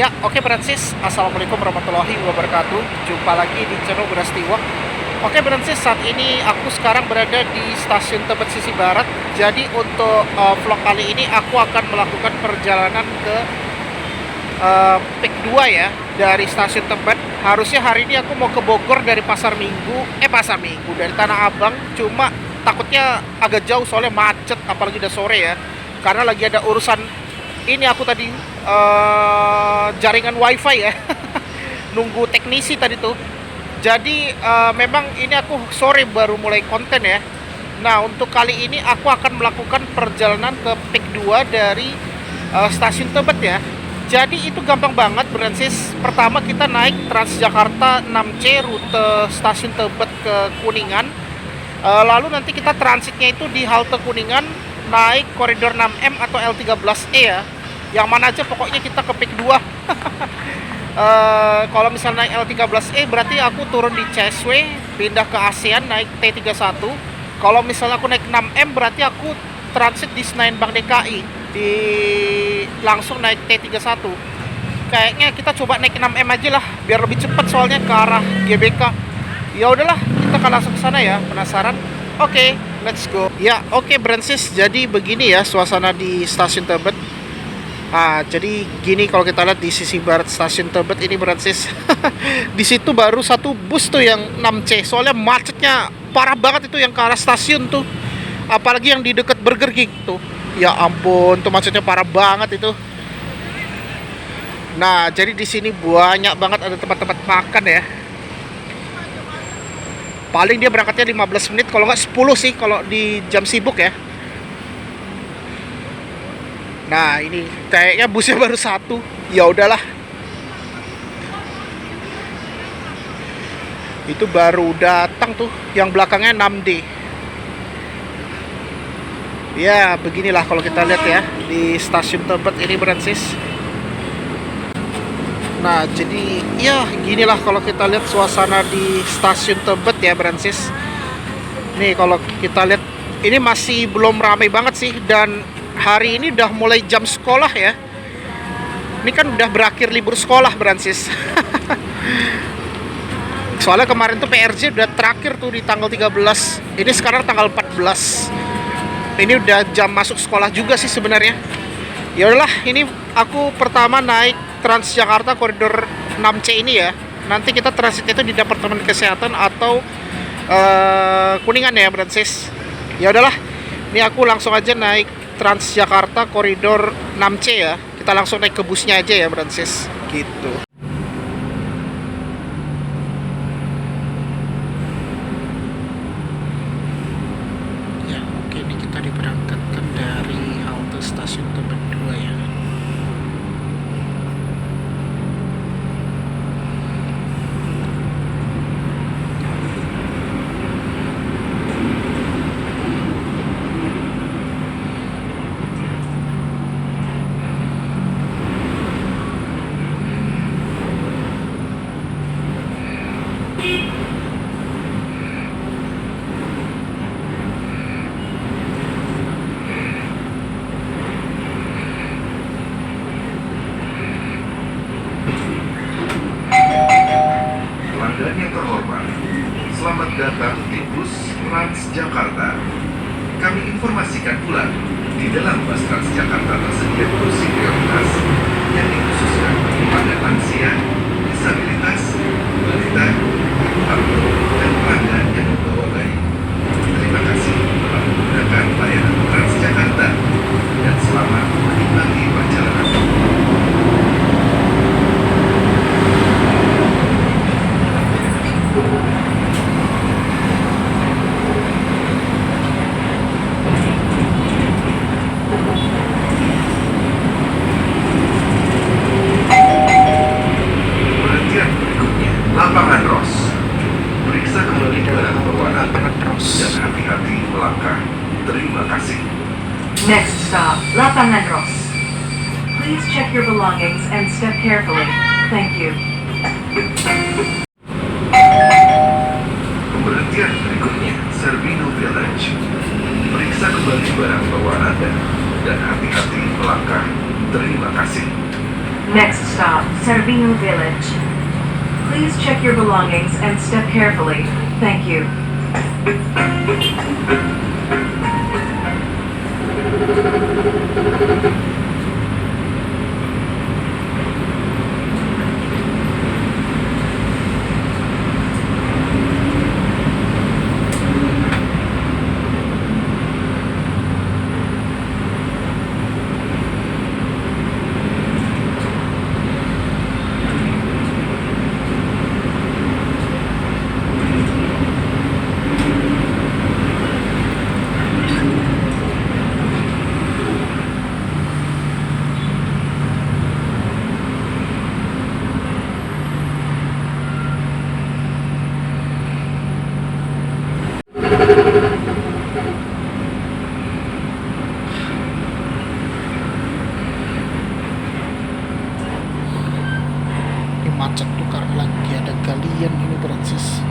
Ya, oke Francis. Assalamualaikum warahmatullahi wabarakatuh. Jumpa lagi di channel Berastiwa. Oke Francis, saat ini aku sekarang berada di stasiun Tebet sisi barat. Jadi untuk vlog kali ini aku akan melakukan perjalanan ke Pik 2 ya, dari stasiun Tebet. Harusnya hari ini aku mau ke Bogor dari Pasar Minggu, dari Tanah Abang. Cuma takutnya agak jauh soalnya macet, apalagi udah sore ya. Karena lagi ada urusan ini aku tadi jaringan wifi ya. Nunggu teknisi tadi tuh. Jadi memang ini aku sore baru mulai konten ya. Nah untuk kali ini aku akan melakukan perjalanan ke Pik 2 dari stasiun Tebet ya. Jadi itu gampang banget Francis. Pertama kita naik Transjakarta 6C rute stasiun Tebet ke Kuningan. Lalu nanti kita transitnya itu di halte Kuningan, naik koridor 6M atau L13E ya. Yang mana aja pokoknya kita ke Pik 2. Kalau misalnya naik L13E berarti aku turun di CSW, pindah ke ASEAN naik T31. Kalau misalnya aku naik 6M berarti aku transit di Senayan Bank DKI, langsung naik T31. Kayaknya kita coba naik 6M aja lah biar lebih cepat soalnya ke arah GBK. Ya udahlah, kita akan langsung ke sana ya. Penasaran? Oke, let's go. Ya, oke Francis. Jadi begini ya suasana di stasiun Tebet. Jadi gini kalau kita lihat di sisi barat stasiun Tebet ini Francis. Di situ baru satu bus tuh yang 6C. Soalnya macetnya parah banget itu yang ke arah stasiun tuh. Apalagi yang di dekat Burger King tuh. Ya ampun, tuh macetnya parah banget itu. Nah, jadi di sini banyak banget ada tempat-tempat makan ya. Paling dia berangkatnya 15 menit, kalau nggak 10 sih kalau di jam sibuk ya. Nah, ini kayaknya busnya baru satu. Ya udahlah. Itu baru datang tuh, yang belakangnya 6D. Ya, beginilah kalau kita lihat ya di stasiun Tebet ini Francis. Nah, jadi ya ginilah kalau kita lihat suasana di stasiun Tebet ya Francis. Nih kalau kita lihat ini masih belum ramai banget sih, dan hari ini udah mulai jam sekolah ya. Ini kan udah berakhir libur sekolah Francis. Soalnya kemarin tuh PRJ udah terakhir tuh di tanggal 13. Ini sekarang tanggal 14. Ini udah jam masuk sekolah juga sih sebenarnya. Ya udahlah, ini aku pertama naik Transjakarta koridor 6C ini ya. Nanti kita transit itu di Departemen Kesehatan atau Kuningan ya, Francis. Ya udahlah, ini aku langsung aja naik Transjakarta koridor 6C ya. Kita langsung naik ke busnya aja ya, Francis. Gitu. Diberangkatkan dari halte stasiun Tebet 2 ya. Pelanggan yang terhormat, selamat datang di bus Transjakarta. Kami informasikan pula, di dalam bus Transjakarta tersedia kursi prioritas yang dikhususkan kepada lansia, disabilitas, balita, ibu hamil, dan pelanggan yang membawa bayi. Terima kasih telah menggunakan layanan Transjakarta dan selamat menikmati perjalanan. Lapangan Ros. Periksa kembali barang bawaan Anda dan hati-hati melangkah. Terima kasih. Next stop, Lapangan Ros. Please check your belongings and step carefully. Thank you. Pemberhentian berikutnya, Servino Village. Periksa kembali barang bawaan Anda dan hati-hati melangkah. Terima kasih. Next stop, Cervino Village. Please check your belongings and step carefully. Thank you. Ini macet tuh karena lagi ada galian ini Francis.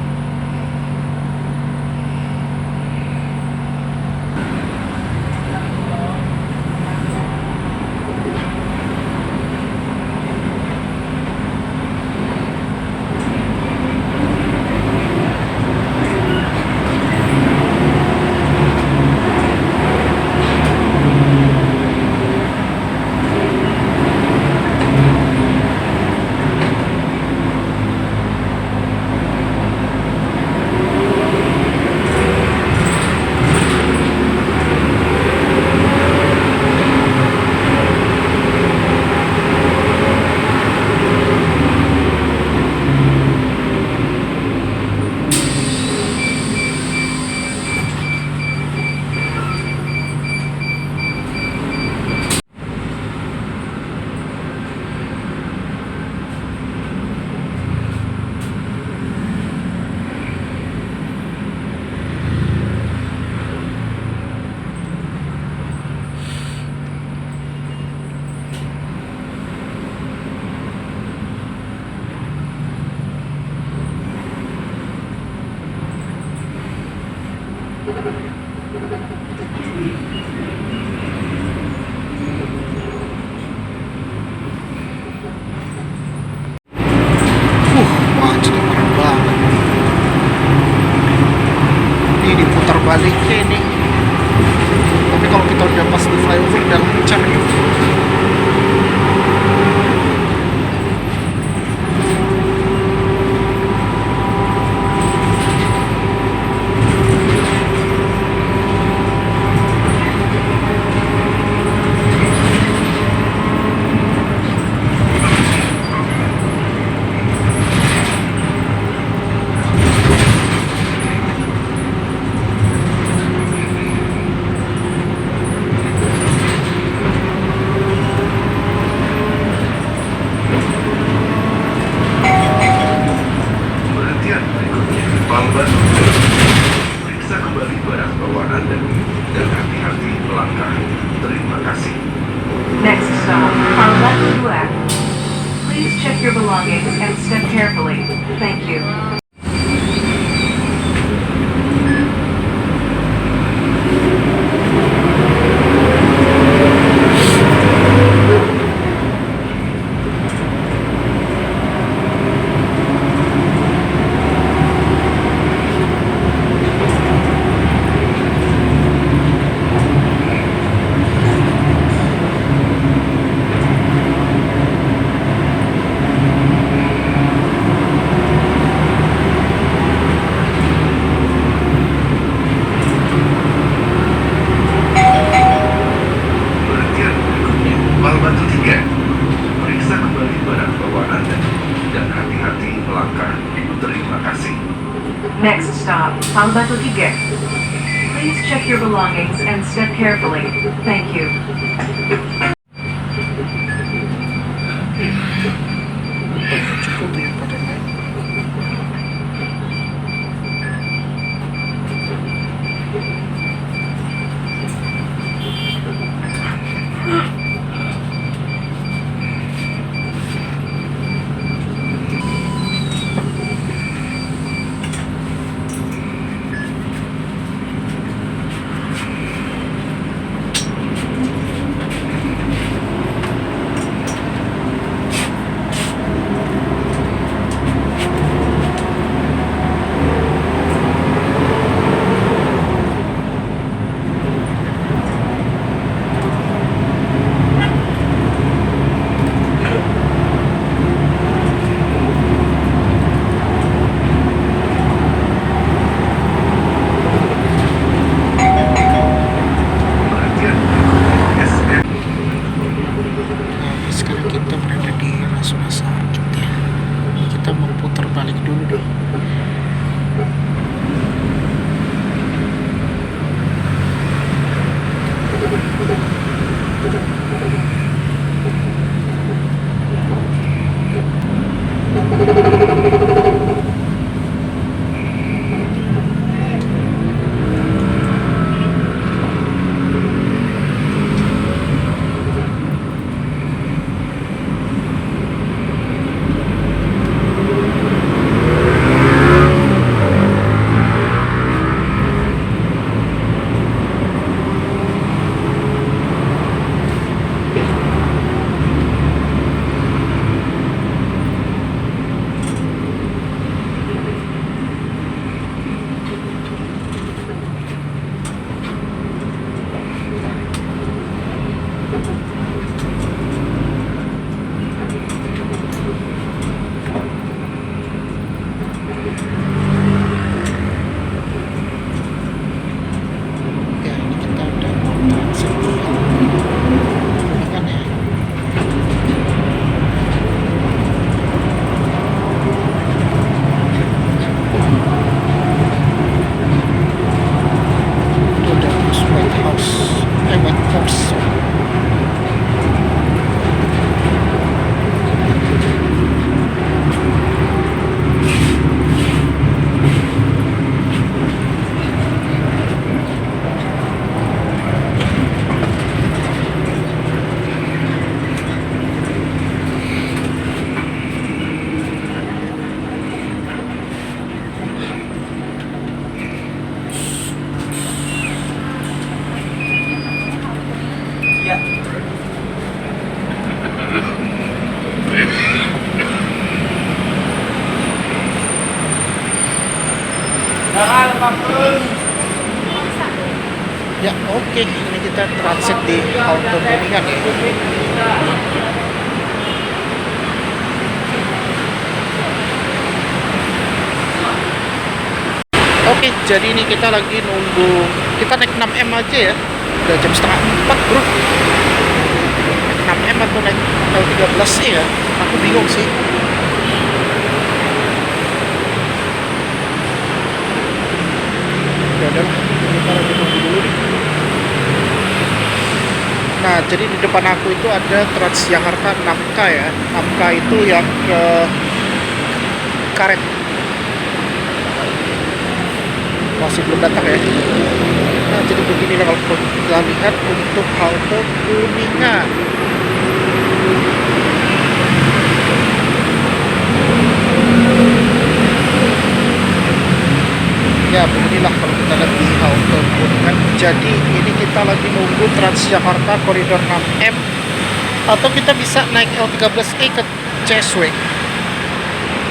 Macet parah banget. Ini diputar baliknya ini. Tapi kalau kita udah pas di flyover udah lancar nih. Perhatian berikutnya, Palembang. Periksa kembali barang bawaan Anda dan hati-hati melangkah. Terima kasih. Next stop, Palembang Duac. Please check your belongings and step carefully. Thank you. Perhatian berikutnya, Palembang 3. Periksa kembali barang bawaan Anda dan hati-hati melangkah. Terima kasih. Next stop, Palembang 3. Please check your belongings and step carefully. Thank you. Cukup ya pada naik. kita berada di Rasuna Said ya. Kita mau putar balik dulu deh. Ya, ini kita udah mau transit di Kuningan ya. Itu udah bus White House, White Horse. Ya, oke, ini kita transit di halte Kuningan ya. Oke, jadi ini kita lagi nunggu, kita naik 6M aja ya. Udah jam setengah 4 bro. Naik 6M atau naik L13E ya? Aku bingung sih. Ya udahlah, kita lagi nunggu dulu nih. Nah, jadi di depan aku itu ada Transjakarta 6K ya. 6K itu yang ke Karet. Masih belum datang ya. Nah, jadi beginilah kalau kita lihat untuk halte Kuningan. Ya, beginilah kalau kita lihat di halte Kuningan. Jadi ini kita lagi nunggu Transjakarta koridor 6M, atau kita bisa naik L13E ke CSW.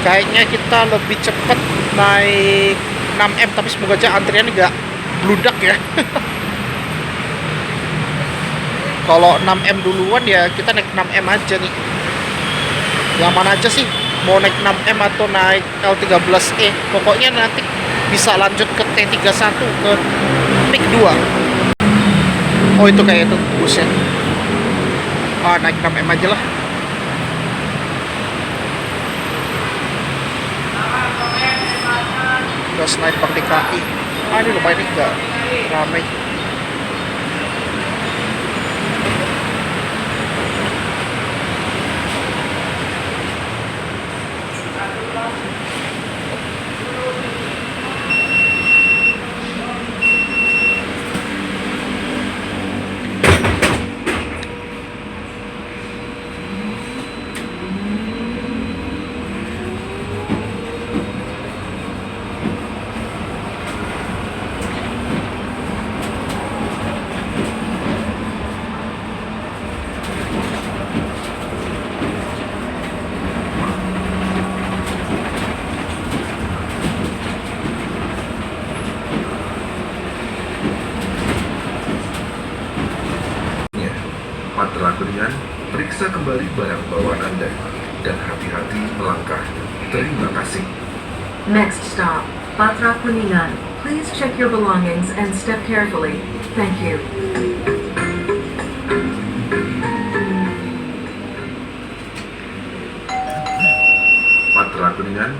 Kayaknya kita lebih cepat naik 6M, tapi semoga aja antrian nggak bludak ya. Kalau 6M duluan ya kita naik 6M aja nih. Yang mana aja sih? Mau naik 6M atau naik L13E? Pokoknya nanti bisa lanjut ke T31 ke PIK 2. Oh, itu kayak itu busnya. Ah, naik 6M aja lah. Ke Sniper DKI. Ah, ini lumayan nih, nggak ramai. Patra Kuningan, periksa kembali barang bawaan Anda dan hati-hati melangkah. Terima kasih. Next stop, Patra Kuningan. Please check your belongings and step carefully. Thank you. Kuningan.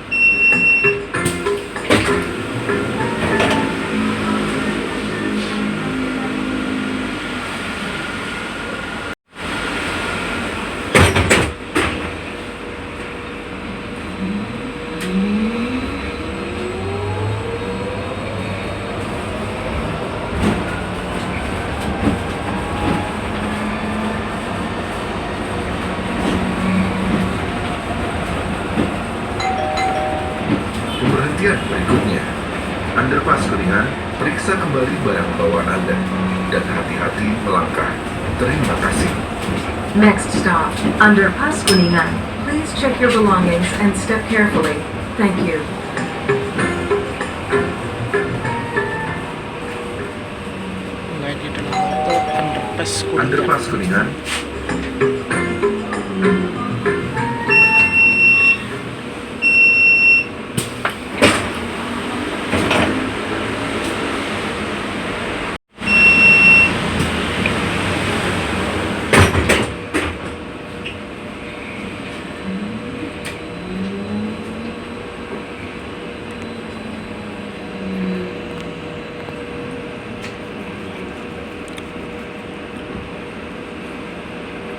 Pemberhentian berikutnya. Underpass Kuningan, periksa kembali barang bawaan Anda dan hati-hati melangkah. Terima kasih. Next stop, Underpass Kuningan. Please check your belongings and step carefully. Thank you. Mulai di dalam halte underpass Kuningan. Underpass Kuningan.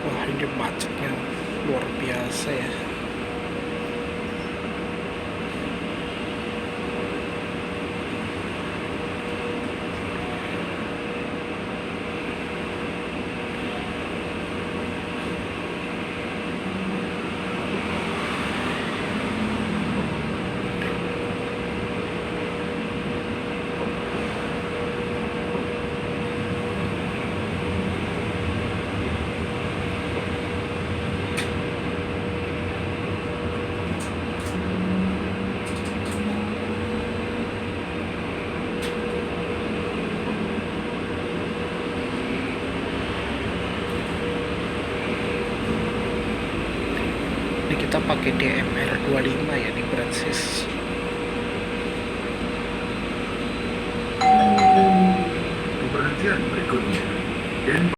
Wah, ini macetnya luar biasa ya. Ini kita pakai DMR 25 ya di Brancis. Pemberhentian berikutnya. Dan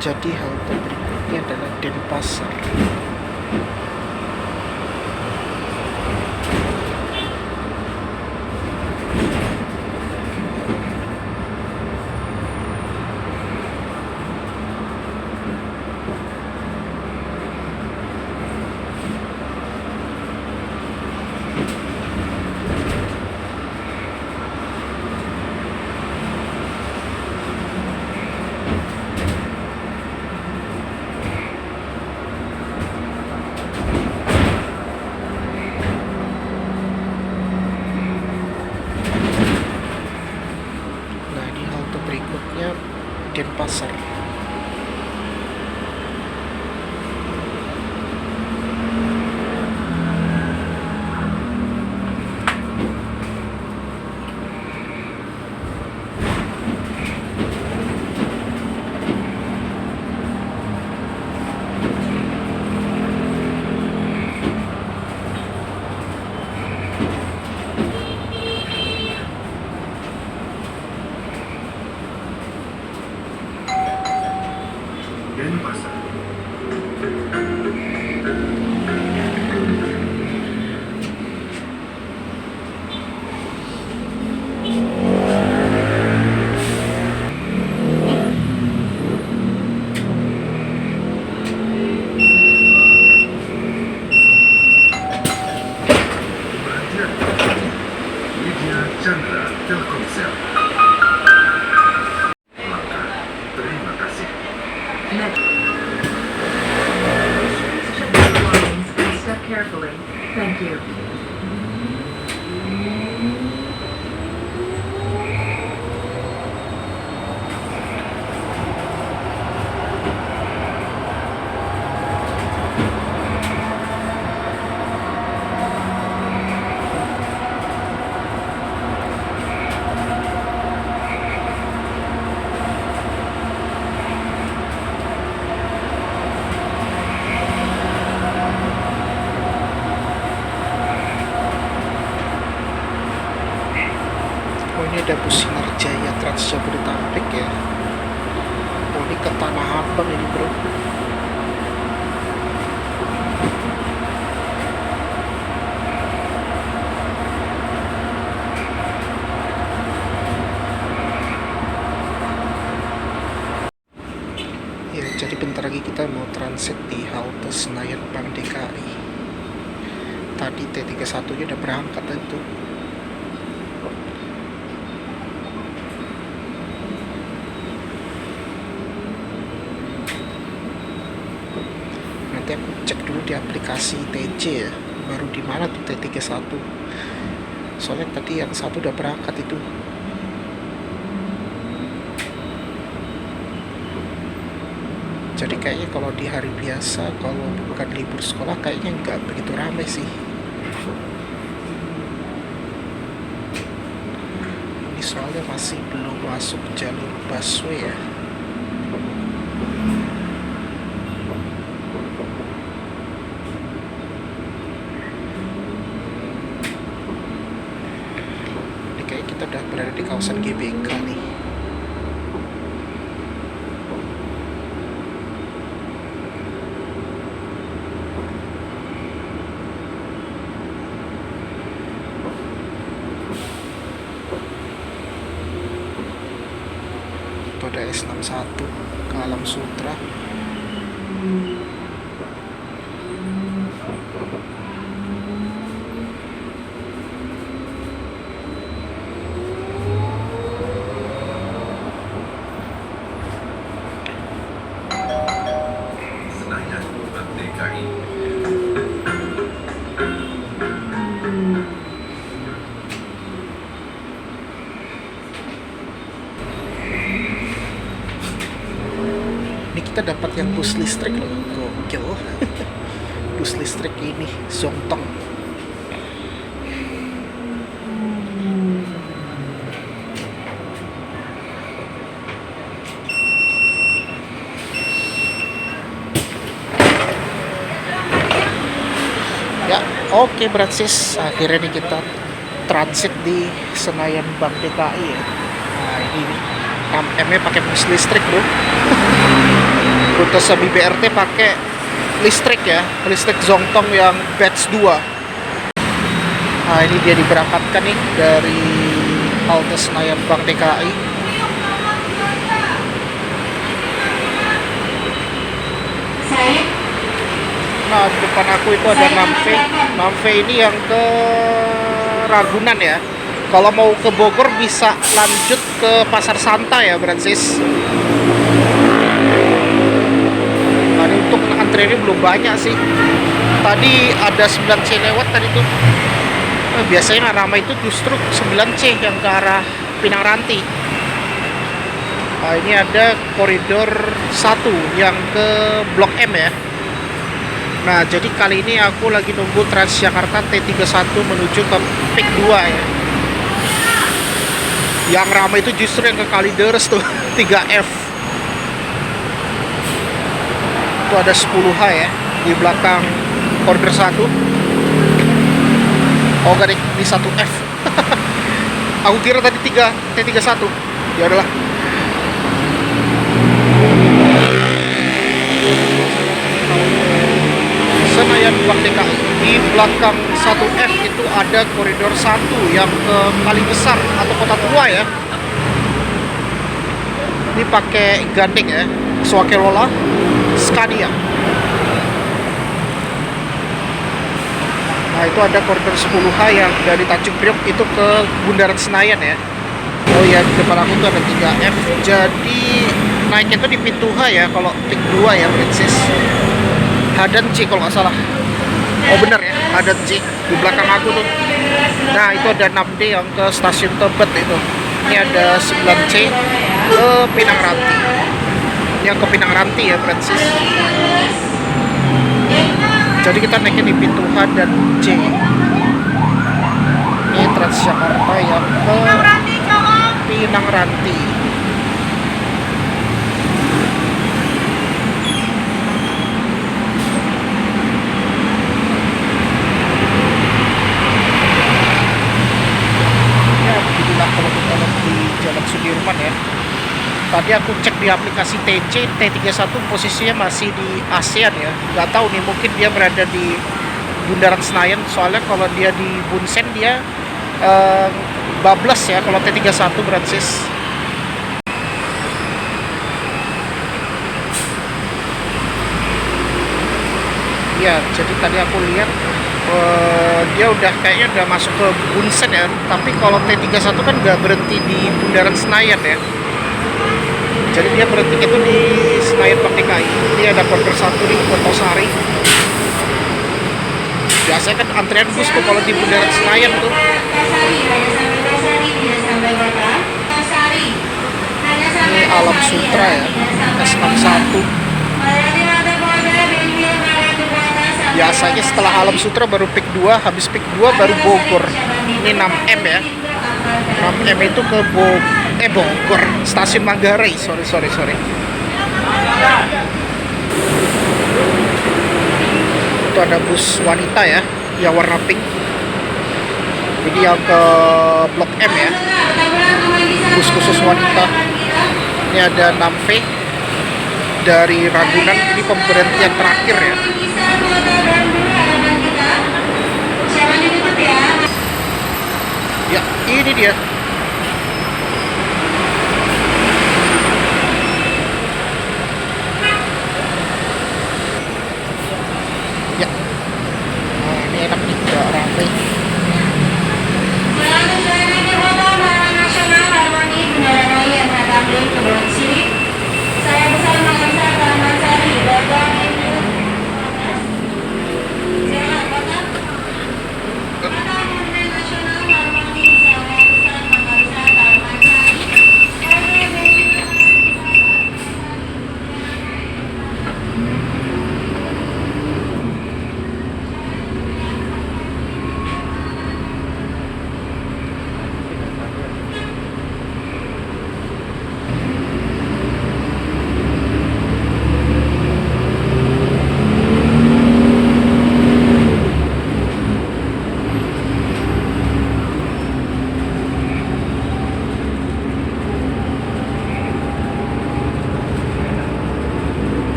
Jadi halte berikutnya adalah Denpasar. Nah, ini halte berikutnya Denpasar. Denpasar. Pemberhentian berikutnya. Widya Chandra Telkomsel. Melangkah. Terima kasih. Next. Please check your belongings and step carefully. Thank you. ada bus Sinar Jaya Trans Jabodetabek ya. Oh, ini ke Tanah Abang ini bro. Ya, jadi bentar lagi kita mau transit di halte Senayan Bank DKI. Tadi T31 nya udah berangkat itu. Nanti aku cek dulu di aplikasi TJ ya, baru di mana tuh T31. Soalnya tadi yang satu udah berangkat itu. Jadi kayaknya kalau di hari biasa, kalau bukan libur sekolah, kayaknya nggak begitu ramai sih. Ini soalnya masih belum masuk jalur busway ya. Ini kayak kita udah berada di kawasan GBK nih. Itu ada S61 ke Alam Sutra. Senayan Bank DKI. Ini kita dapat yang bus listrik loh, gokil. Bus listrik ini Zongtong. Ya, oke Bransis, akhirnya nih kita transit di Senayan Bank DKI ya. Nah ini nih, 6M nya pakai bus listrik bro. Rute Semi BRT pakai listrik ya, listrik Zongtong yang batch 2. Nah ini dia diberangkatkan nih dari halte Senayan Bank DKI. Nah di depan aku itu ada Namve. Namve ini yang ke Ragunan ya. Kalau mau ke Bogor bisa lanjut ke Pasar Santa ya Bransis. Nah, ini untuk antriannya belum banyak sih. Tadi ada 9C lewat tadi tuh. Nah, biasanya yang ramai itu justru 9C yang ke arah Pinang Ranti. Nah, ini ada koridor 1 yang ke Blok M ya. Nah, jadi kali ini aku lagi nunggu Transjakarta T31 menuju ke Pik 2 ya. Yang ramai itu justru yang ke Kalideres tuh, 3F. Itu ada 10H ya di belakang koridor 1. Oh, gak di 1F. Aku kira tadi T31. Ya udahlah. Senayan Bank DKI. Di belakang 1F itu ada koridor 1 yang ke Kali Besar atau Kota Tua ya. Ini pakai gandeng ya, Swakelola Scania. Nah itu ada koridor 10H yang dari Tanjung Priok itu ke Bundaran Senayan ya. Oh ya, di depan aku tuh ada 3F. Jadi naiknya itu di pintu H ya, kalau Pik 2 ya Princess. Hadan C kalau nggak salah. Oh bener ya, Hadan C di belakang aku tuh. Nah itu ada 6D yang ke stasiun Tebet itu. Ini ada 9C ke Pinang Ranti. Ini yang ke Pinang Ranti ya Princess. Jadi kita naiknya di pintu H dan C. Ini Transjakarta yang ke Pinang Ranti. Ya beginilah kalau kita lihat di Tadi aku cek di aplikasi TC, T31 posisinya masih di ASEAN ya. Nggak tahu nih, mungkin dia berada di Bundaran Senayan. Soalnya kalau dia di Bunsen dia bablas ya kalau T31 Brancis. Ya, jadi tadi aku lihat dia udah kayaknya udah masuk ke Bunsen ya. Tapi kalau T31 kan nggak berhenti di Bundaran Senayan ya. Jadi dia berhenti itu di Senayan Bank DKI. Ini ada Burger satu di Kotosari. Biasanya kan antrian bus tuh kalau di Bundaran Senayan tuh. Ini Alam Sutra ya, S61. Biasanya setelah Alam Sutra baru Pik 2, habis Pik 2 baru Bogor. Ini 6M ya. 6M itu ke Bogor, stasiun Manggarai. Sorry. Itu ada bus wanita ya, yang warna pink. Jadi yang ke Blok M ya, bus khusus wanita. Ini ada 6V dari Ragunan, ini pemberhentian terakhir ya. Ya, ini dia. Ya. Nah, ini enak nih, udah ramai. Saya bersama Kansa Taman Sari, Bapak Ibu. Silakan, Bapak. Bapak Monumen Nasional Harmoni, saya bersama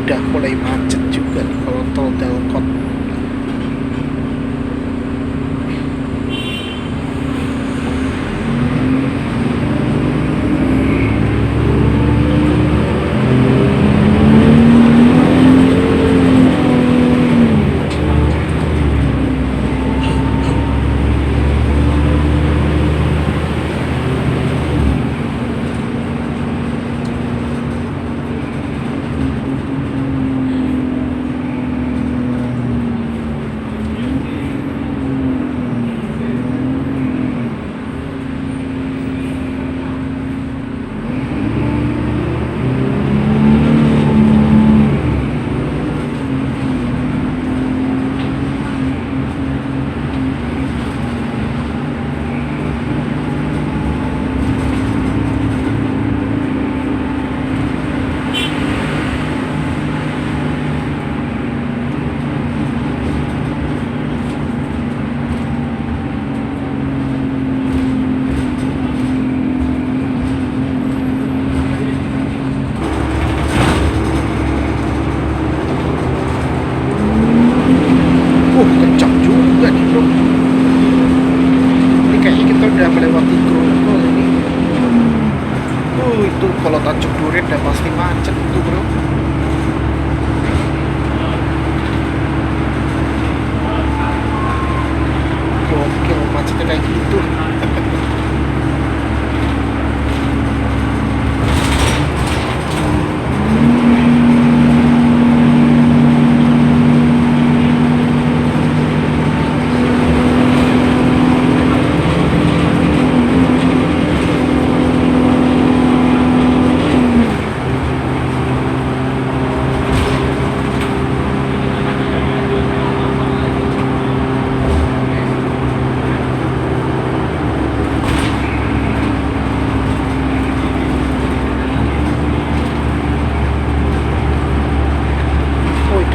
udah mulai macet juga nih kalau tol Dalkot. Kencang juga nih bro. Ini kayaknya kita udah melewati Grogol ini. Itu kalau Tanjung Duren udah pasti macet itu bro. Gokil macetnya kayak gitu.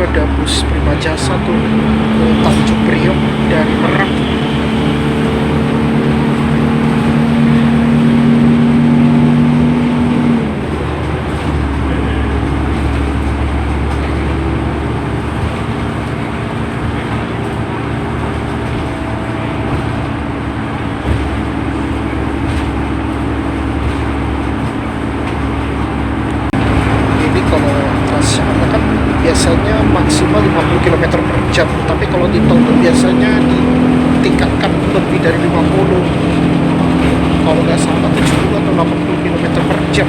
Ada bus Prima Jasa tuh ke Tanjung Priok dari Merak. Ini kalau Transjakarta kan biasanya maksimal 50 km per jam, tapi kalau di tol tuh biasanya ditingkatkan lebih dari 50, kalau nggak salah 70 atau 80 km per jam.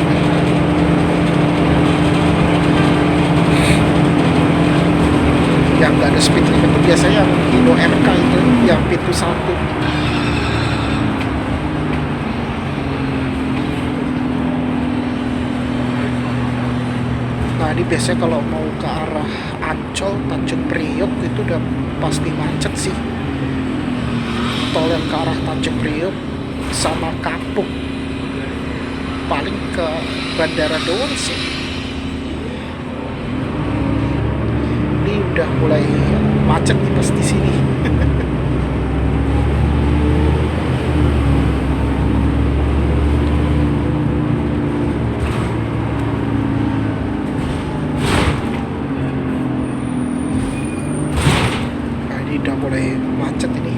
Yang nggak ada speed limit itu biasanya yang Indo RK itu yang pintu 1. Nah ini biasanya kalau mau ke arah Ancol, Tanjung Priok itu udah pasti macet sih. Tol yang ke arah Tanjung Priok sama Kapuk, paling ke bandara doang sih. Ini udah mulai macet nih pas di sini. Udah mulai macet ini.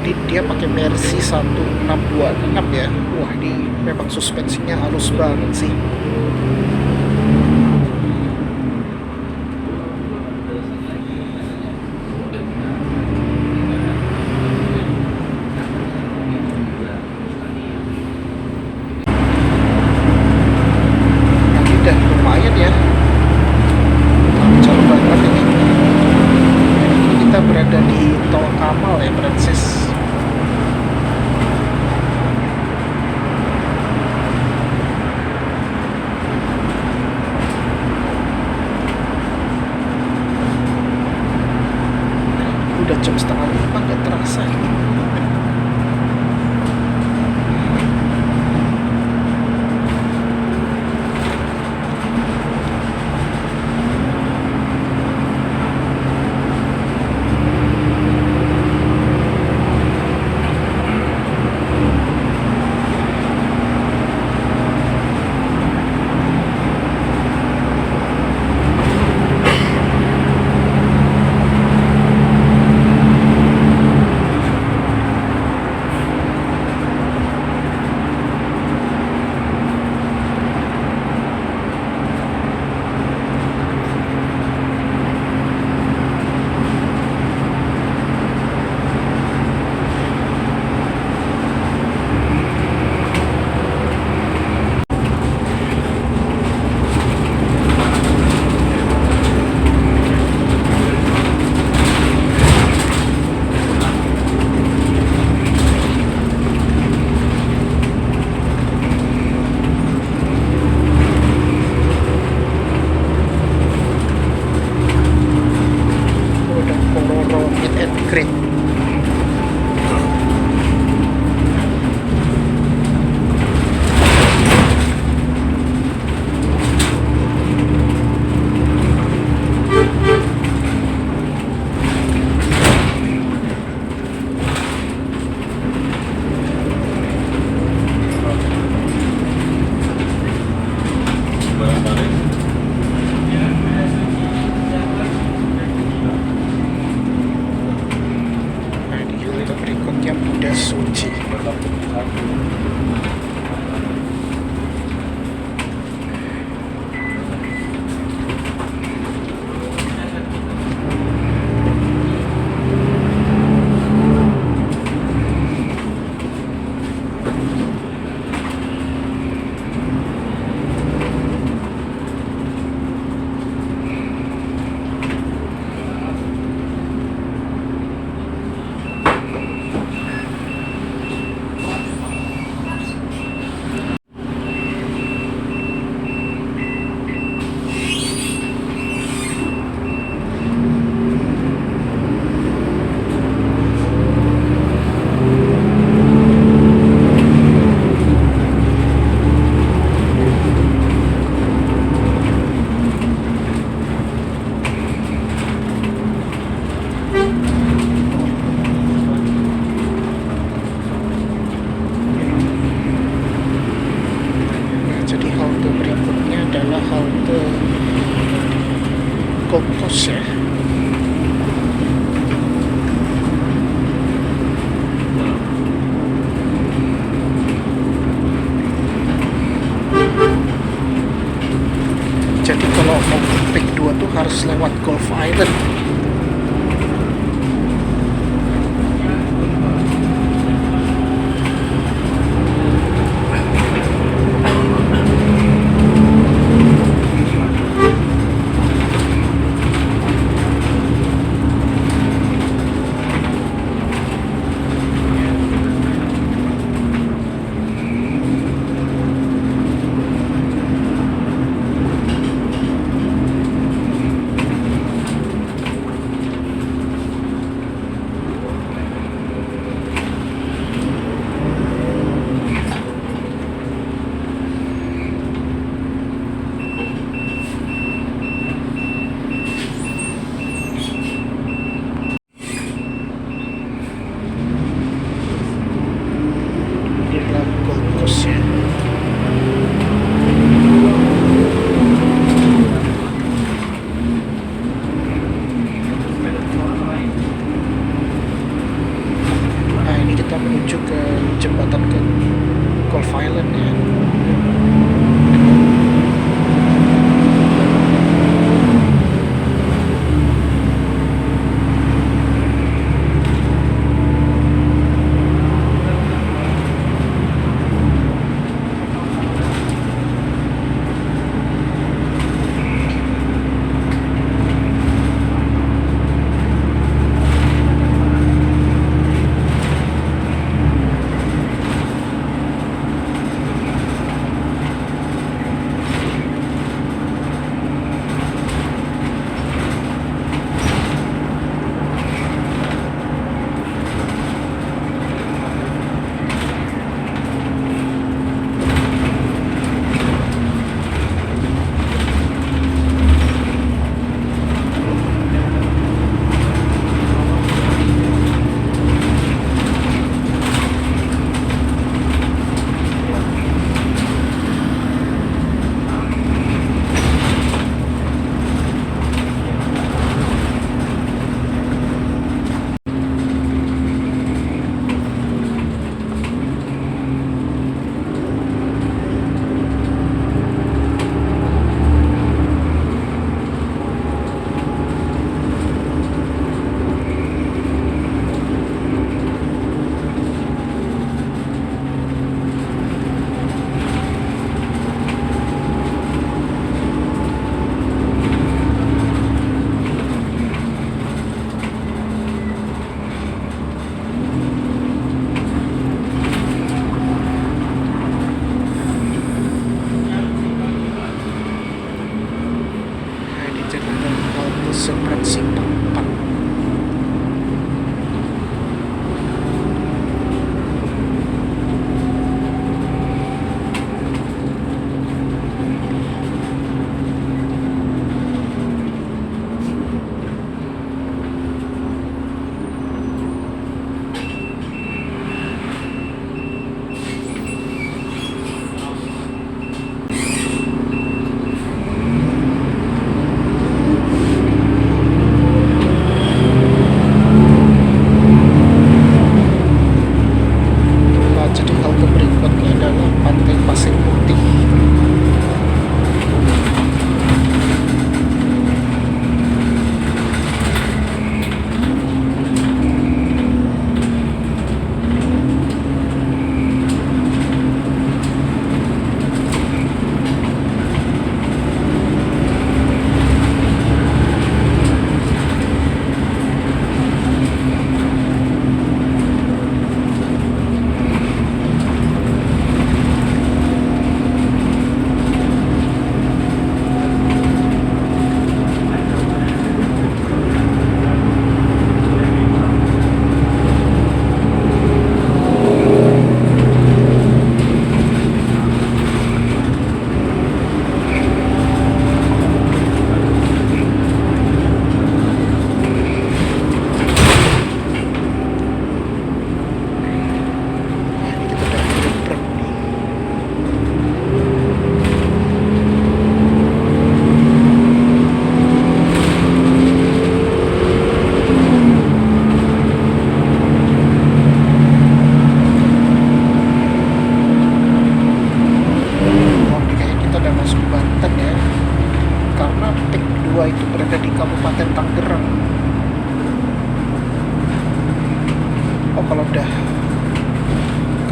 Ini dia pakai Mercy 1626 ya. Wah ini memang suspensinya halus banget sih. Udah lumayan ya, lancar banget ini. Ini kita berada di Tol Kamal ya, Princess. suci. Jadi halte berikutnya adalah halte Gold Coast ya. Jadi kalau mau ke Pick 2 tuh harus lewat Gulf Island. Inilah Gold Coast ya. Nah ini kita menuju ke jembatan ke Gulf Island ya.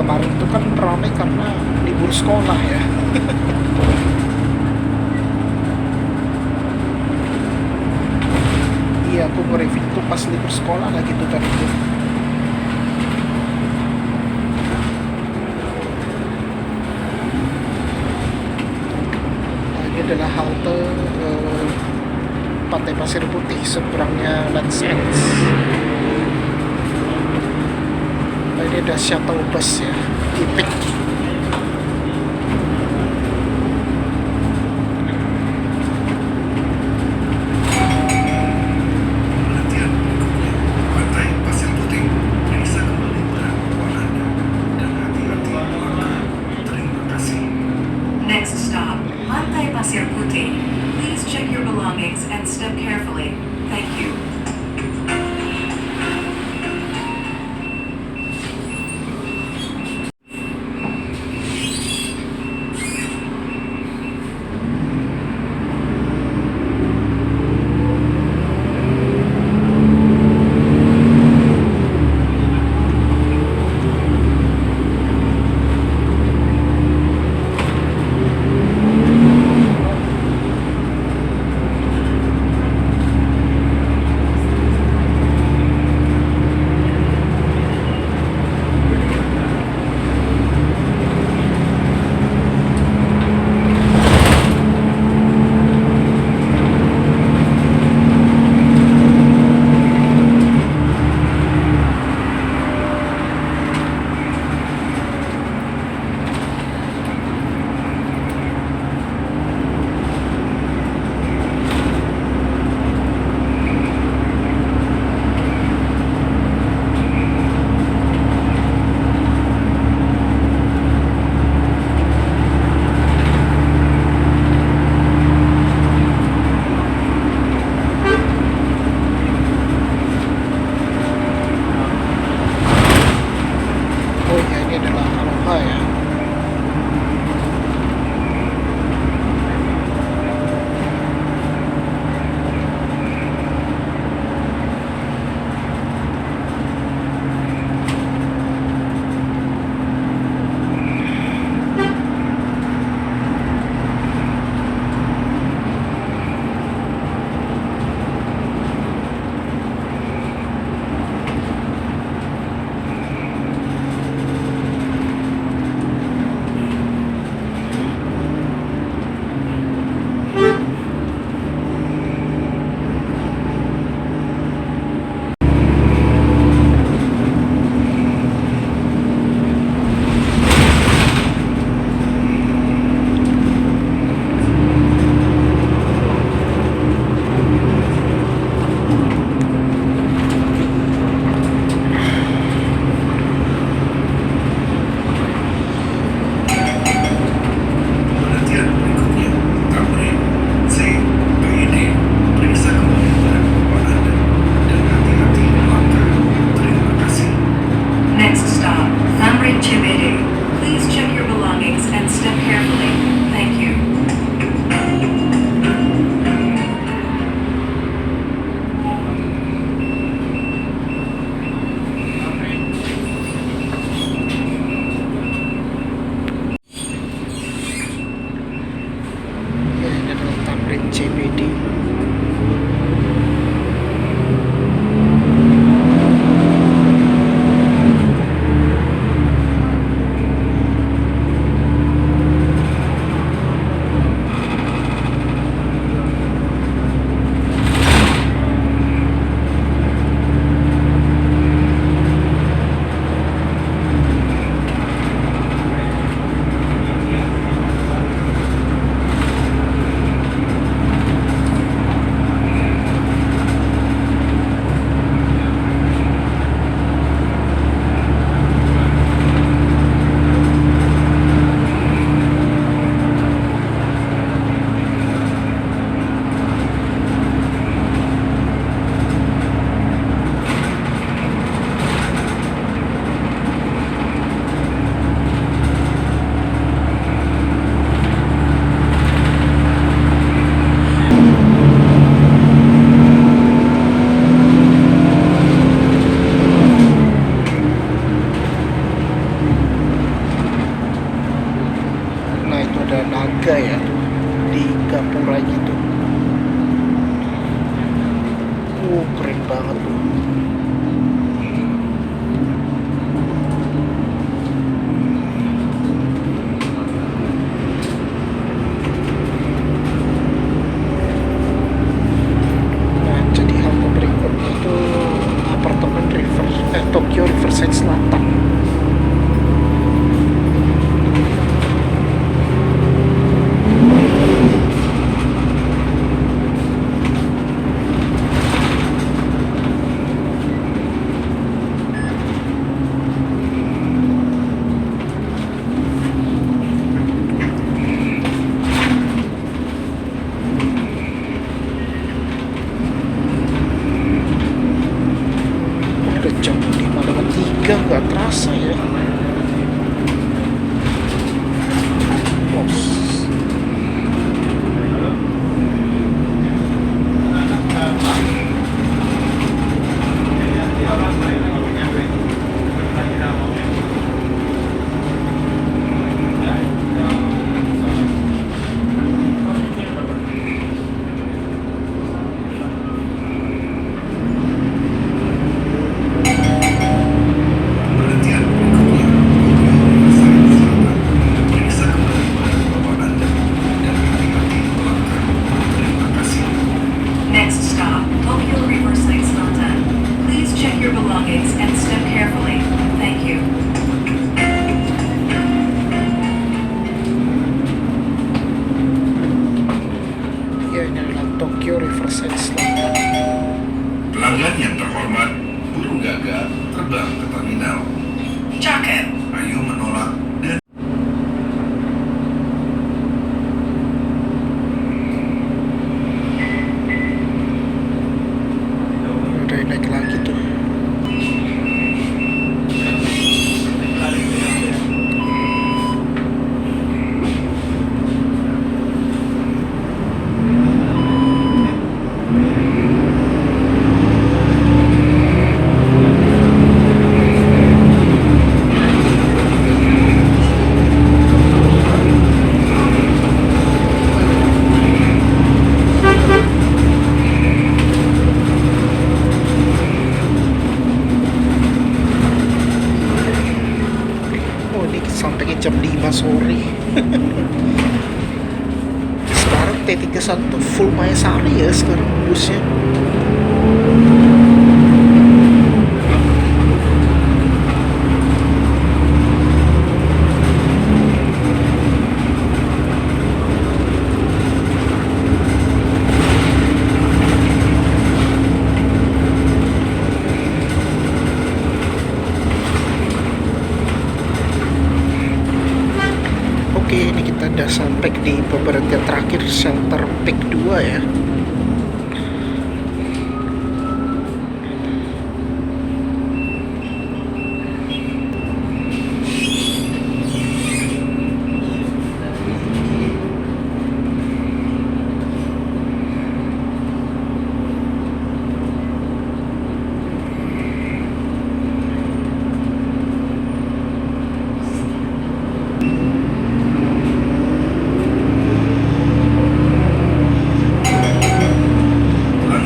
kemarin itu kan ramai karena libur sekolah ya. Iya, aku nge-review tuh pas libur sekolah lagi tuh kan itu. Nah, ini adalah halte Pantai Pasir Putih seberangnya Land's End. Nah, ini ada shuttle bus ya, tipik. Perhatian berikutnya, Pantai Pasir Putih bisa kembali berhadapan Anda dan hati-hati melangkah. Terima kasih. Next stop, Pantai Pasir Putih. Please check your belongings and step carefully. Thank you. Oh ya, ini adalah Aloha ya. 3 ya tuh di Gapura gitu. Keren banget tuh. Nah, jadi halte berikutnya itu apartemen Tokyo Riverside Selatan. Udah jam 5.03 nggak terasa ya. Bos. Perhentian berikutnya, Tokyo Riverside Selatan. Periksa kembali barang bawaan Anda dan hati-hati melangkah. Terima kasih. Next stop, Tokyo Riverside Selatan. Please check your belongings and step carefully. Thank you. Ya, ini adalah Tokyo Riverside Selatan. Pelanggan yang terhormat, burung gagak terbang ke terminal. Jacket. Ayo menolak dan Udah naik lagi tuh. Oh, ini sampai ke jam 5 sore. Sekarang T31 full Mayasari ya sekarang busnya. Oke, ini kita udah sampai di pemberhentian terakhir shelter pick 2 ya.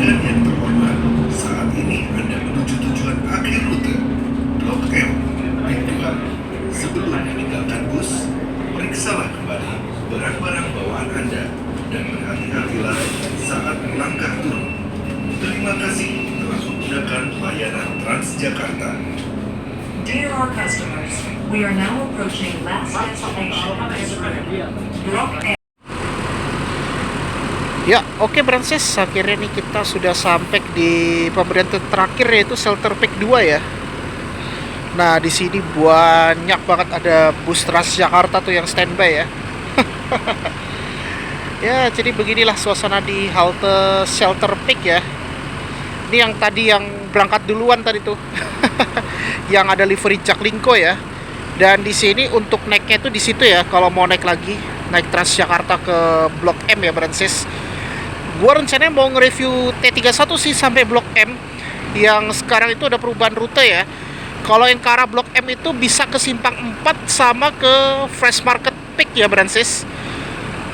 pelanggan yang terhormat, saat ini Anda menuju tujuan akhir rute, Blok M, Pik 2. Sebelum meninggalkan bus, periksalah kembali barang-barang bawaan Anda dan berhati-hatilah saat melangkah turun. Terima kasih telah menggunakan layanan Transjakarta. Dear our customers, we are now approaching last destination of this route. Block M. Ya, oke Branches, akhirnya nih kita sudah sampai di pemberhentian terakhir yaitu shelter pick 2 ya. Nah, di sini banyak banget ada bus Transjakarta tuh yang standby ya. Ya, jadi beginilah suasana di halte shelter pick ya. Ini yang tadi yang berangkat duluan tadi tuh. Yang ada livery Jaklingko ya. Dan di sini untuk naiknya itu di situ ya. Kalau mau naik lagi, naik Transjakarta ke Blok M ya Branches. Gua rencananya mau nge-review T31 sih sampai Blok M. Yang sekarang itu ada perubahan rute ya. Kalau yang ke arah Blok M itu bisa ke Simpang 4 sama ke Fresh Market Peak ya Branches.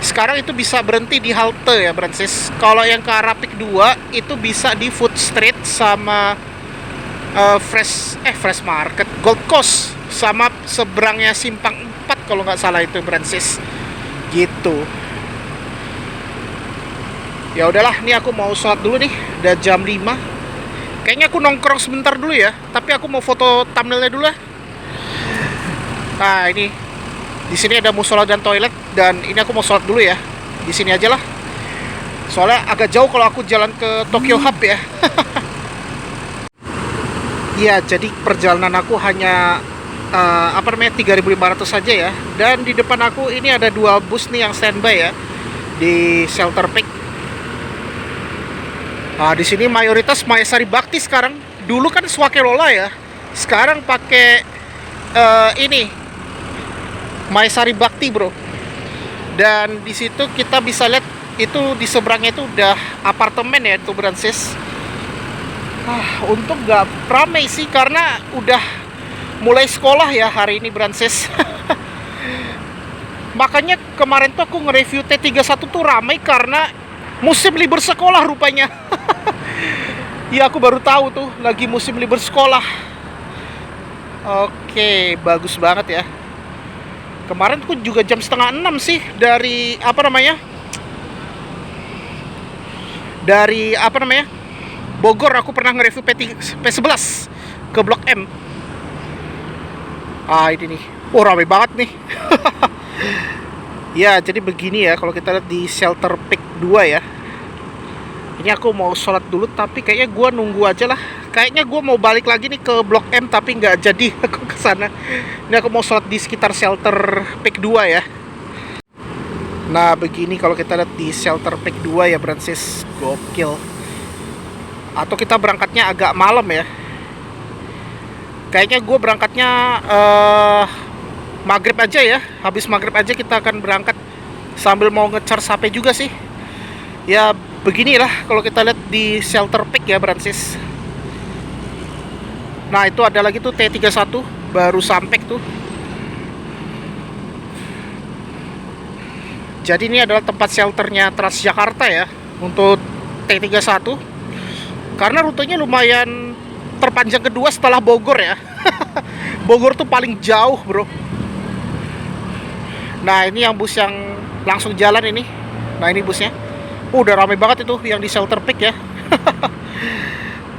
sekarang itu bisa berhenti di halte ya Brancis. Kalau yang ke arah Pik 2 itu bisa di Food Street sama Fresh Market, Gold Coast sama seberangnya Simpang 4 kalau nggak salah itu Brancis. Gitu. Ya udahlah, nih aku mau sholat dulu nih, udah jam 5. Kayaknya aku nongkrong sebentar dulu ya, tapi aku mau foto thumbnailnya dulu ya. Nah, ini di sini ada musola dan toilet, dan ini aku mau sholat dulu ya. Di sini aja lah. Soalnya agak jauh kalau aku jalan ke Tokyo Hub ya. Ya, jadi perjalanan aku hanya 3.500 saja ya. Dan di depan aku ini ada 2 bus nih yang standby ya di Shelter Peak. Nah, di sini mayoritas Mayasari Bakti sekarang. Dulu kan Swakelola ya. Sekarang pakai ini Mayasari Bakti, bro. Dan di situ kita bisa lihat itu di seberangnya itu udah apartemen ya, itu Brancis. Untuk nggak ramai sih karena udah mulai sekolah ya hari ini Brancis. Makanya kemarin tuh aku nge-review T31 tuh ramai karena musim libur sekolah rupanya. Ya, aku baru tahu tuh lagi musim libur sekolah. Oke, bagus banget ya. Kemarin tuh juga jam setengah 6 sih dari Bogor. Aku pernah nge-review P11 ke Blok M. Ini nih. Ramai banget nih. Ya, jadi begini ya kalau kita lihat di Shelter Peak 2 ya. Ini aku mau sholat dulu, tapi kayaknya gue nunggu aja lah. Kayaknya gue mau balik lagi nih ke Blok M, tapi nggak jadi aku ke sana. Ini aku mau sholat di sekitar Shelter Peak 2 ya. Nah, begini kalau kita lihat di Shelter Peak 2 ya Brancis. Gokil. Atau kita berangkatnya agak malam ya. Kayaknya gue berangkatnya maghrib aja ya. Habis maghrib aja kita akan berangkat, sambil mau nge-charge HP juga sih. Ya beginilah kalau kita lihat di Shelter Peak ya Brancis. Nah, itu ada lagi tuh T31 baru sampai tuh. Jadi ini adalah tempat shelternya Transjakarta ya untuk T31. Karena rutenya lumayan terpanjang kedua setelah Bogor ya. Bogor tuh paling jauh, bro. Nah, ini yang bus yang langsung jalan ini. Nah, ini busnya. Udah ramai banget itu yang di Shelter Peak ya.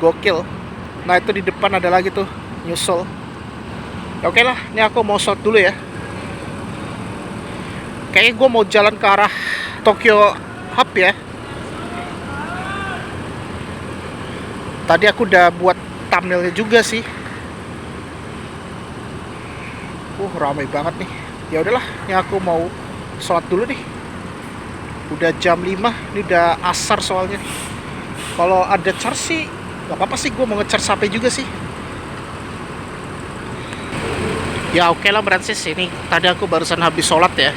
Gokil. Nah, itu di depan ada lagi tuh nyusul. Oke lah, ini aku mau shot dulu ya. Kayaknya gue mau jalan ke arah Tokyo Hub ya. Tadi aku udah buat thumbnailnya juga sih. Ramai banget nih. Ya udahlah, ini aku mau sholat dulu nih. Udah jam 5, ini udah asar soalnya. Kalau ada charge sih gak apa-apa sih, gue mau nge-charge HP juga sih. Ya oke lah Brancis, ini tadi aku barusan habis sholat ya.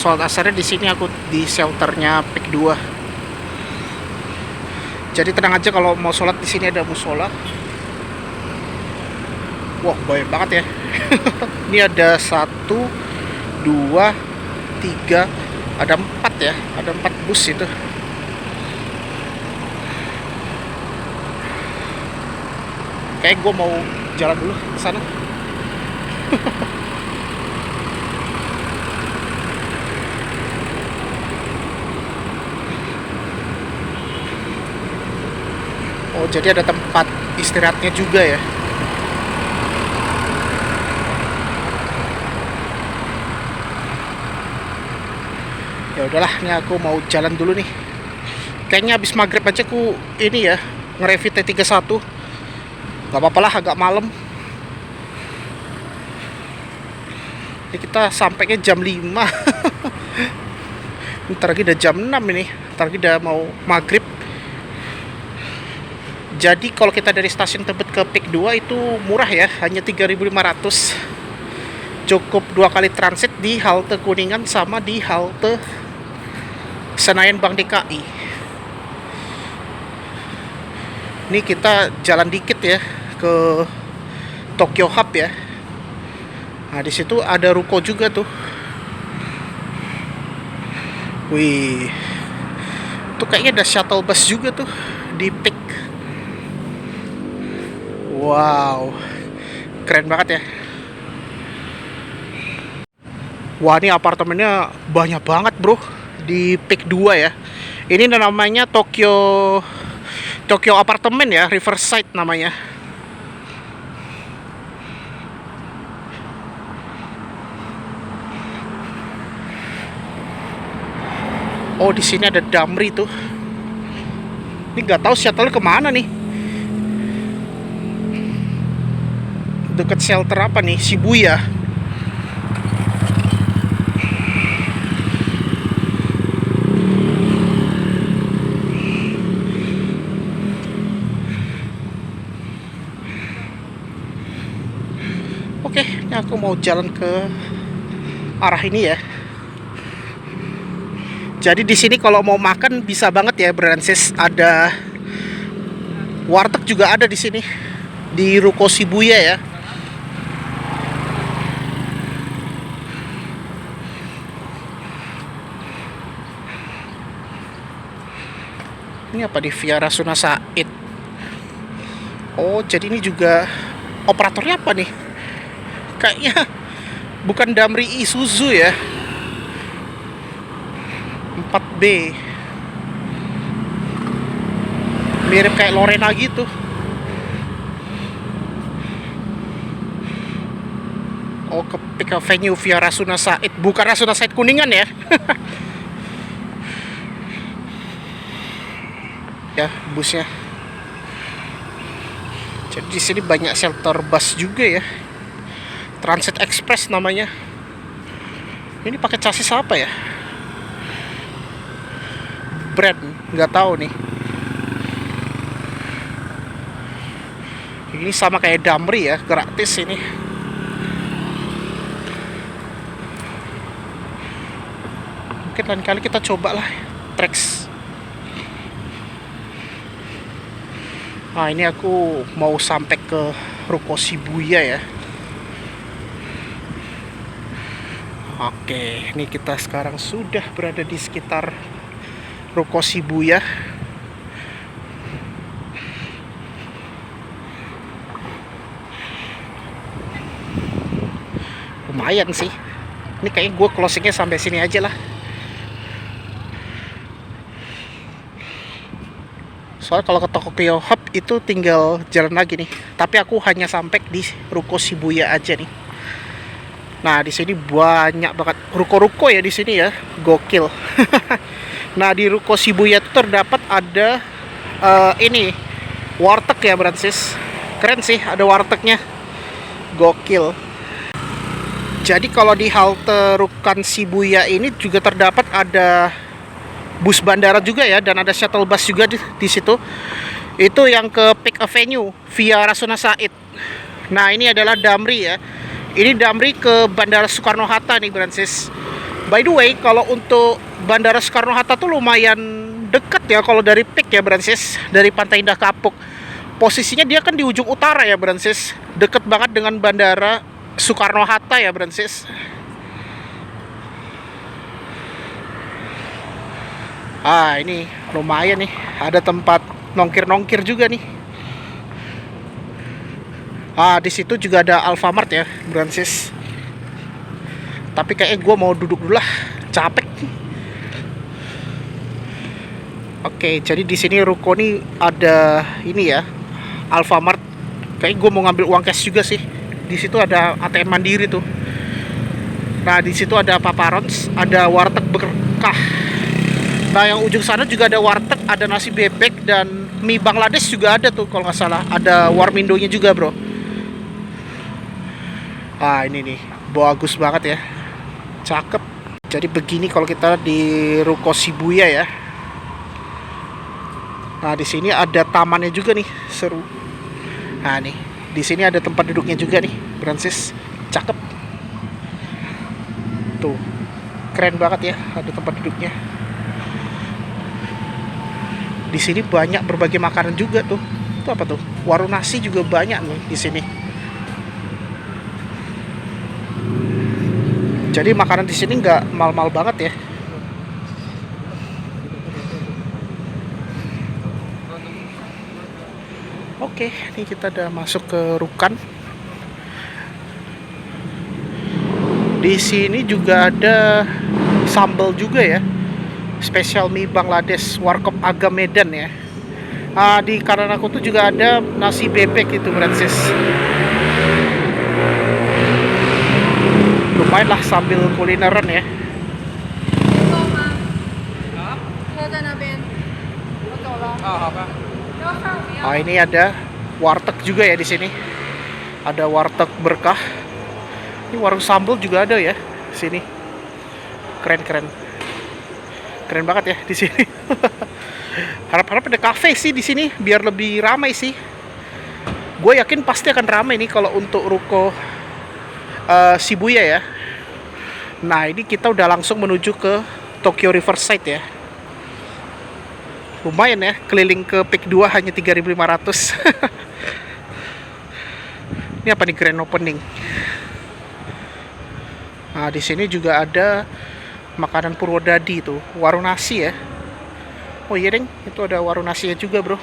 Sholat asarnya di sini, aku di shelternya Peak 2. Jadi tenang aja kalau mau sholat di sini ada musola. Wah, banyak banget ya. Ini ada 1, 2, 3, ada 4 ya, ada 4 bus itu. Kayak gue mau jalan dulu ke sana. Oh, jadi ada tempat istirahatnya juga ya. Ya udahlah, ini aku mau jalan dulu nih. Kayaknya habis maghrib aja aku ini ya nge-review T31. Gak apa-apa lah, agak malam. Ini kita sampainya jam 5. Ntar lagi udah jam 6 ini. Ntar lagi udah mau maghrib. Jadi kalau kita dari stasiun Tebet ke Peak 2 itu murah ya, hanya 3.500. Cukup 2 kali transit di halte Kuningan sama di halte Senayan Bank DKI. Ini kita jalan dikit ya ke Tokyo Hub ya. Nah, di situ ada ruko juga tuh. Wih, tuh kayaknya ada shuttle bus juga tuh di Peak. Wow, keren banget ya. Wah, ini apartemennya banyak banget bro di Peak 2 ya. Ini namanya Tokyo Apartemen ya, Riverside namanya. Oh, di sini ada Damri tuh. Ini nggak tahu shuttle kemana nih. Deket shelter apa nih? Shibuya. Oke, ini aku mau jalan ke arah ini ya. Jadi di sini kalau mau makan bisa banget ya, Bransis. Ada warteg juga ada di sini di Ruko Shibuya ya. Ini apa di Via Rasuna Said? Oh, jadi ini juga operatornya apa nih? Kayaknya bukan Damri Isuzu ya. 4B. Mirip kayak Lorena gitu. Oh, ke venue Via Rasuna Said. Bukan Rasuna Said Kuningan ya. Ya, busnya. Jadi di sini banyak shelter bus juga ya. Transit Express namanya. Ini pakai chassis apa ya? Brand, nggak tahu nih. Ini sama kayak Damri ya, gratis ini. Mungkin lain kali kita cobalah Trax. Nah, ini aku mau sampai ke Ruko Shibuya ya. Oke, ini kita sekarang sudah berada di sekitar Ruko Shibuya. Lumayan sih. Ini kayaknya gue closingnya sampai sini aja lah. Soalnya kalau ke Tokyo Hub itu tinggal jalan lagi nih. Tapi aku hanya sampai di Ruko Shibuya aja nih. Nah, di sini banyak banget ruko-ruko ya di sini ya. Gokil. Nah, di Ruko Shibuya itu terdapat ada ini warteg ya, Bransis. Keren sih, ada wartegnya. Gokil. Jadi kalau di halte Rukan Shibuya ini juga terdapat ada bus bandara juga ya, dan ada shuttle bus juga di situ. Itu yang ke Peak Avenue via Rasuna Said. Nah, ini adalah Damri ya. Ini Damri ke Bandara Soekarno-Hatta nih, Bransis. By the way, kalau untuk Bandara Soekarno-Hatta tuh lumayan dekat ya kalau dari Peak ya, Bransis. Dari Pantai Indah Kapuk. Posisinya dia kan di ujung utara ya, Bransis. Deket banget dengan Bandara Soekarno-Hatta ya, Bransis. Ah, ini lumayan nih. Ada tempat nongkir-nongkir juga nih. Ah, di situ juga ada Alfamart ya, Bransis. Tapi kayaknya gue mau duduk dulu lah, capek. Oke, jadi di sini ruko nih ada ini ya, Alfamart. Kayaknya gue mau ngambil uang cash juga sih. Di situ ada ATM Mandiri tuh. Nah, di situ ada Paparons, ada warteg berkah. Nah, yang ujung sana juga ada warteg, ada nasi bebek dan mie Bangladesh juga ada tuh kalau nggak salah. Ada warmindonya juga, bro. Ah, ini nih, bagus banget ya, cakep. Jadi begini kalau kita di Ruko Shibuya ya. Nah, di sini ada tamannya juga nih, seru. Nah, nih, di sini ada tempat duduknya juga nih, Bransis, cakep. Tuh, keren banget ya, ada tempat duduknya. Di sini banyak berbagai makanan juga tuh. Itu apa tuh? Warung nasi juga banyak nih di sini. Jadi makanan di sini nggak mal-mal banget ya. Oke, ini kita udah masuk ke Rukan. Di sini juga ada sambal juga ya. Spesial mie Bangladesh, Warkop Aga Medan ya. Di kanan aku tuh juga ada nasi bebek itu, Francis. Lumayan lah sambil kulineran ya. Ini ada warteg juga ya di sini. Ada warteg berkah. Ini warung sambal juga ada ya di sini. Keren banget ya di sini. Harap-harap ada kafe sih di sini biar lebih ramai sih. Gue yakin pasti akan ramai nih kalau untuk ruko Shibuya ya. Nah, ini kita udah langsung menuju ke Tokyo Riverside ya. Lumayan ya, keliling ke Peak 2 hanya 3.500. Ini apa nih, grand opening. Nah, di sini juga ada makanan Purwodadi tuh, warung nasi ya. Oh iya deng, itu ada warung nasinya juga bro.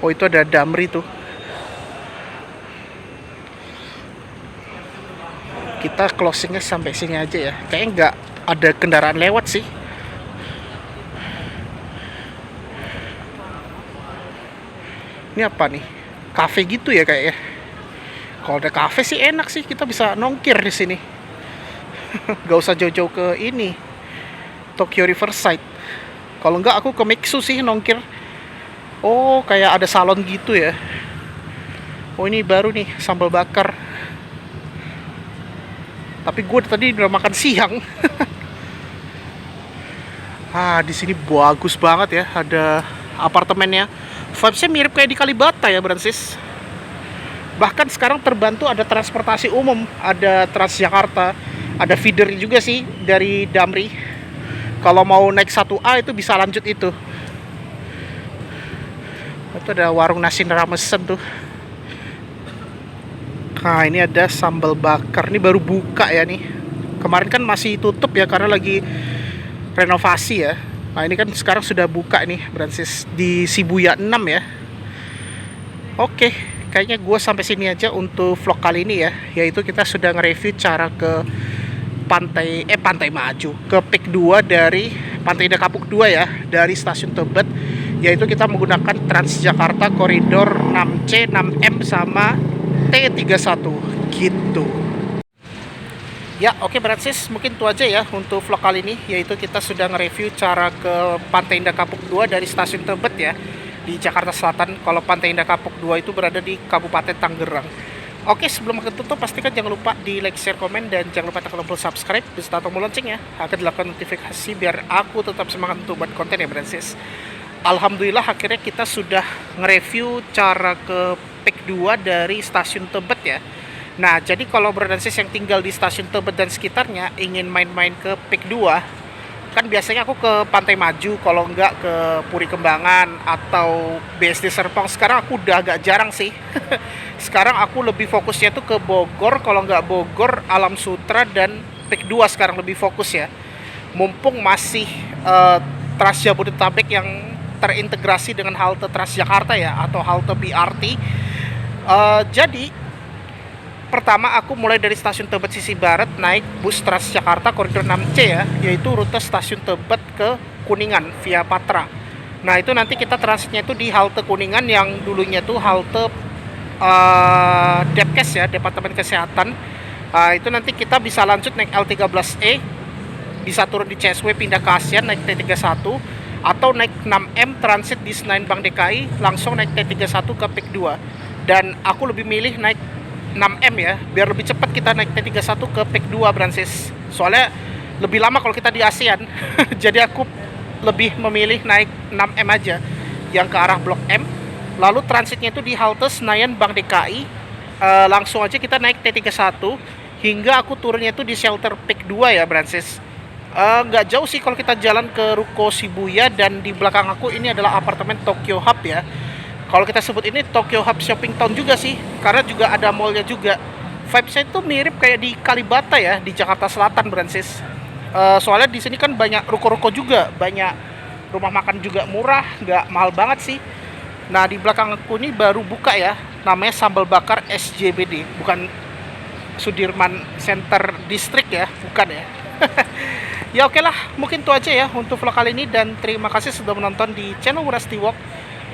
Oh itu ada Damri tuh. Kita closingnya sampai sini aja ya. Kayaknya nggak ada kendaraan lewat sih. Ini apa nih? Cafe gitu ya kayaknya. Kalau ada cafe sih enak sih, kita bisa nongkir di sini. Gak usah jauh-jauh ke ini Tokyo Riverside. Kalau enggak aku ke Mixu sih nongkir. Oh kayak ada salon gitu ya. Oh ini baru nih sambal bakar. Tapi gue tadi udah makan siang. Di sini bagus banget ya. Ada apartemennya. Vibesnya mirip kayak di Kalibata ya Francis. Bahkan sekarang terbantu ada transportasi umum. Ada Transjakarta. Ada feeder juga sih dari Damri. Kalau mau naik 1A itu bisa lanjut itu. Itu ada warung nasi ramesan tuh. Nah ini ada sambal bakar. Ini baru buka ya nih. Kemarin kan masih tutup ya karena lagi renovasi ya. Nah ini kan sekarang sudah buka nih Francis di Shibuya 6 ya. Oke, kayaknya gue sampai sini aja untuk vlog kali ini ya. Yaitu kita sudah nge-review cara ke Pantai Maju ke Peak 2 dari Pantai Indah Kapuk 2 ya, dari stasiun Tebet, yaitu kita menggunakan Transjakarta koridor 6C, 6M sama T31 gitu. Ya oke Francis, mungkin itu aja ya untuk vlog kali ini, yaitu kita sudah nge-review cara ke Pantai Indah Kapuk 2 dari stasiun Tebet ya, di Jakarta Selatan. Kalau Pantai Indah Kapuk 2 itu berada di Kabupaten Tangerang. Oke, sebelum aku tutup pastikan jangan lupa di like, share, komen, dan jangan lupa tekan tombol subscribe beserta tombol lonceng ya, agar dilakukan notifikasi biar aku tetap semangat untuk buat konten ya Francis. Alhamdulillah akhirnya kita sudah nge-review cara ke Peak 2 dari stasiun Tebet ya. Nah, jadi kalau Francis yang tinggal di stasiun Tebet dan sekitarnya ingin main-main ke Peak 2, kan biasanya aku ke Pantai Maju, kalau enggak ke Puri Kembangan atau BSD Serpong. Sekarang aku udah agak jarang sih. Sekarang aku lebih fokusnya tuh ke Bogor, kalau enggak Bogor, Alam Sutra dan Peak 2 sekarang lebih fokus ya. Mumpung masih Trans Jabodetabek yang terintegrasi dengan halte Transjakarta ya, atau halte BRT. Jadi pertama aku mulai dari stasiun Tebet sisi barat naik bus Transjakarta koridor 6C ya, yaitu rute stasiun Tebet ke Kuningan via Patra. Nah itu nanti kita transitnya itu di halte Kuningan yang dulunya tuh halte Depkes ya, Departemen Kesehatan. Itu nanti kita bisa lanjut naik L13E, bisa turun di CSW pindah ke ASEAN naik T31, atau naik 6M transit di Senayan Bank DKI langsung naik T31 ke Peak 2. Dan aku lebih milih naik 6M ya, biar lebih cepat kita naik T31 ke Peak 2 Francis. Soalnya lebih lama kalau kita di ASEAN. Jadi aku lebih memilih naik 6M aja yang ke arah Blok M. Lalu transitnya itu di halte Senayan Bank DKI. Langsung aja kita naik T31 hingga aku turunnya itu di shelter Peak 2 ya Francis. Nggak jauh sih kalau kita jalan ke Ruko Shibuya, dan di belakang aku ini adalah apartemen Tokyo Hub ya. Kalau kita sebut ini Tokyo Hub Shopping Town juga sih, karena juga ada mallnya juga. Vibes-nya itu mirip kayak di Kalibata ya, di Jakarta Selatan Francis. Soalnya di sini kan banyak ruko-ruko juga, banyak Rumah makan juga murah, nggak mahal banget sih. Nah, di belakang aku ini baru buka ya, namanya Sambal Bakar SJBD, bukan Sudirman Center District ya, bukan ya. Ya oke lah, mungkin itu aja ya untuk vlog kali ini, dan terima kasih sudah menonton di channel Wurasti Walk.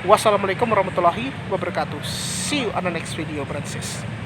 Wassalamualaikum warahmatullahi wabarakatuh. See you on the next video, Francis.